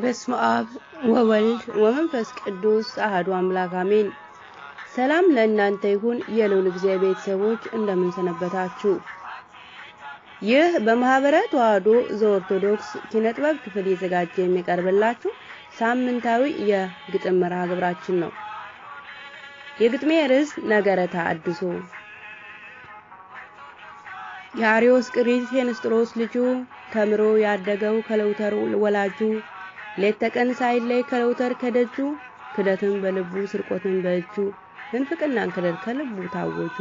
በስመ አብ ወወልድ ወመንፈስ ቅዱስ አሐዱ አምላክ አሜን። ሰላም ለእናንተ ይሁን የልዑል እግዚአብሔር ቤተሰቦች እንደምን ሰነበታችሁ? ይህ በማህበረ ተዋሕዶ ዘኦርቶዶክስ ኪነጥበብ ክፍል የተዘጋጀ የሚቀርብላችሁ ሳምንታዊ የግጥም መርሃ ግብራችን ነው። የግጥሜ ርዕስ ነገረ ተሐድሶ። የአርዮስ ቅሪት የንስጥሮስ ልጁ ተምሮ ያደገው ከለውተር ወላጁ ሌት ተቀን ሳይለይ ከለውተር ከደጁ ክደትን በልቡ ስርቆትን በእጁ እንፍቅናን ክደት ከልቡ ታወጁ።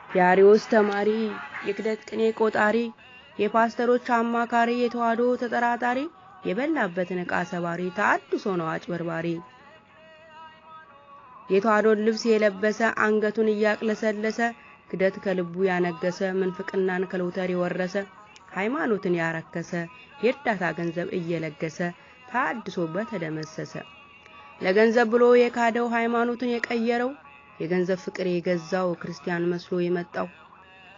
የአርዮስ ተማሪ የክደት ቅኔ ቆጣሪ የፓስተሮች አማካሪ የተዋሕዶ ተጠራጣሪ የበላበትን ዕቃ ሰባሪ ተሐድሶ ነው አጭበርባሪ። የተዋሕዶን ልብስ የለበሰ አንገቱን እያቅለሰለሰ ክደት ከልቡ ያነገሰ ምንፍቅናን ከለውተር የወረሰ ሃይማኖትን ያረከሰ የእርዳታ ገንዘብ እየለገሰ ተሐድሶ በተደመሰሰ ለገንዘብ ብሎ የካደው ሃይማኖትን የቀየረው የገንዘብ ፍቅር የገዛው ክርስቲያን መስሎ የመጣው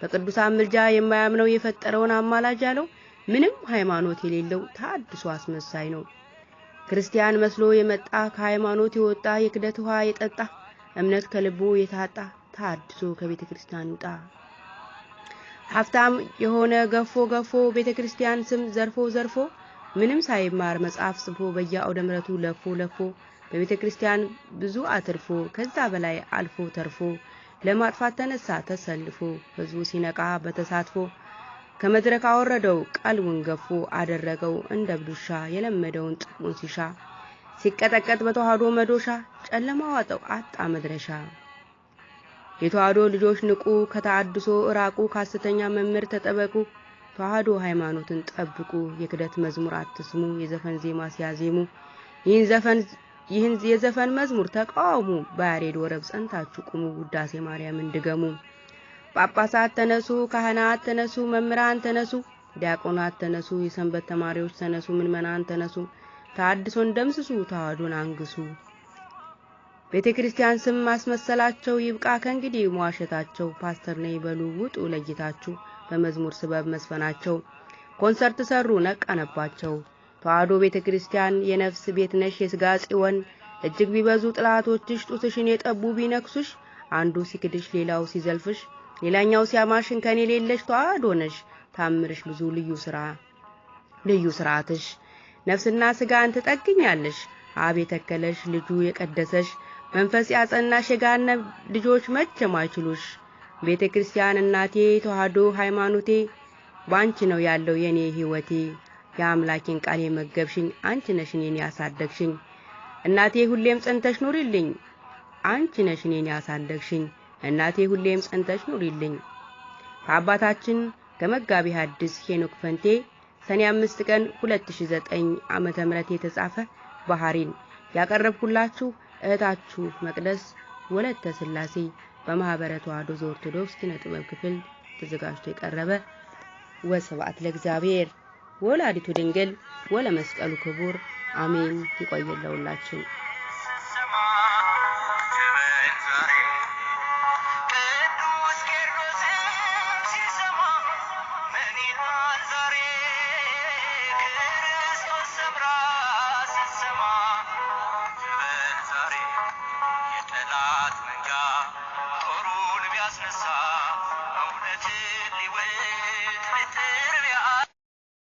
በቅዱሳን ምልጃ የማያምነው የፈጠረውን አማላጅ ያለው ምንም ሃይማኖት የሌለው ተሐድሶ አስመሳይ ነው። ክርስቲያን መስሎ የመጣ ከሃይማኖት የወጣ የክደት ውሃ የጠጣ እምነት ከልቡ የታጣ ተሐድሶ ከቤተ ክርስቲያን ይውጣ። ሀብታም የሆነ ገፎ ቤተ ክርስቲያን ስም ዘርፎ ምንም ሳይማር መጽሐፍ ጽፎ በየአውደ ምሕረቱ ለፎ በቤተ ክርስቲያን ብዙ አትርፎ ከዛ በላይ አልፎ ተርፎ ለማጥፋት ተነሳ ተሰልፎ ህዝቡ ሲነቃ በተሳትፎ ከመድረክ አወረደው ቀልቡን ገፎ አደረገው እንደ ብዱሻ የለመደውን ጥቅሙን ሲሻ ሲቀጠቀጥ በተዋሕዶ መዶሻ ጨለማ ዋጠው አጣ መድረሻ። የተዋሕዶ ልጆች ንቁ ከተሐድሶ ራቁ ከሐሰተኛ መምህር ተጠበቁ ተዋሕዶ ሃይማኖትን ጠብቁ የክደት መዝሙር አትስሙ የዘፈን ዜማ ሲያዜሙ ይህን የዘፈን መዝሙር ተቃወሙ በያሬድ ወረብ ጸንታችሁ ቁሙ ውዳሴ ማርያምን ድገሙ። ጳጳሳት ተነሱ ካህናት ተነሱ መምህራን ተነሱ ዲያቆናት ተነሱ የሰንበት ተማሪዎች ተነሱ ምዕመናን ተነሱ ተሐድሶን ደምስሱ ተዋሕዶን አንግሱ። ቤተ ክርስቲያን ስም ማስመሰላቸው ይብቃ ከእንግዲህ መዋሸታቸው ፓስተር ነኝ በሉ ውጡ ለይታችሁ በመዝሙር ስበብ መስፈናቸው ኮንሰርት ሰሩ ነቃነባቸው። ተዋሕዶ ቤተ ክርስቲያን የነፍስ ቤት ነሽ የሥጋ ጽዮን እጅግ ቢበዙ ጥላቶችሽ ጡትሽን የጠቡ ቢነክሱሽ አንዱ ሲክድሽ ሌላው ሲዘልፍሽ ሌላኛው ሲያማሽን ከኔ ሌለሽ ተዋሕዶ ነሽ ታምርሽ ብዙ ልዩ ሥርዓትሽ ነፍስና ሥጋን ትጠግኛለሽ አብ የተከለሽ ልጁ የቀደሰሽ መንፈስ ያጸናሽ የጋነብ ልጆች መቼም አይችሉሽ። ቤተ ክርስቲያን እናቴ ተዋሕዶ ሃይማኖቴ ባንቺ ነው ያለው የኔ ሕይወቴ የአምላኬን ቃል የመገብሽኝ አንቺ ነሽ እኔን ያሳደግሽኝ እናቴ ሁሌም ጸንተሽ ኑሪልኝ አንቺ ነሽ እኔን ያሳደግሽኝ እናቴ ሁሌም ጸንተሽ ኑሪልኝ። ከአባታችን ከመጋቢ ሐዲስ ሄኖክ ፈንቴ ሰኔ 5 ቀን 2009 ዓመተ ምህረት የተጻፈ ባህሪን ያቀረብኩላችሁ እህታችሁ መቅደስ ወለተ ሥላሴ በማህበረ ተዋሕዶ ዘኦርቶዶክስ ኪነጥበብ ክፍል ተዘጋጅቶ የቀረበ። ወስብሐት ለእግዚአብሔር ወለወላዲቱ ድንግል ወለመስቀሉ ክቡር አሜን። ይቆየን ለሁላችን።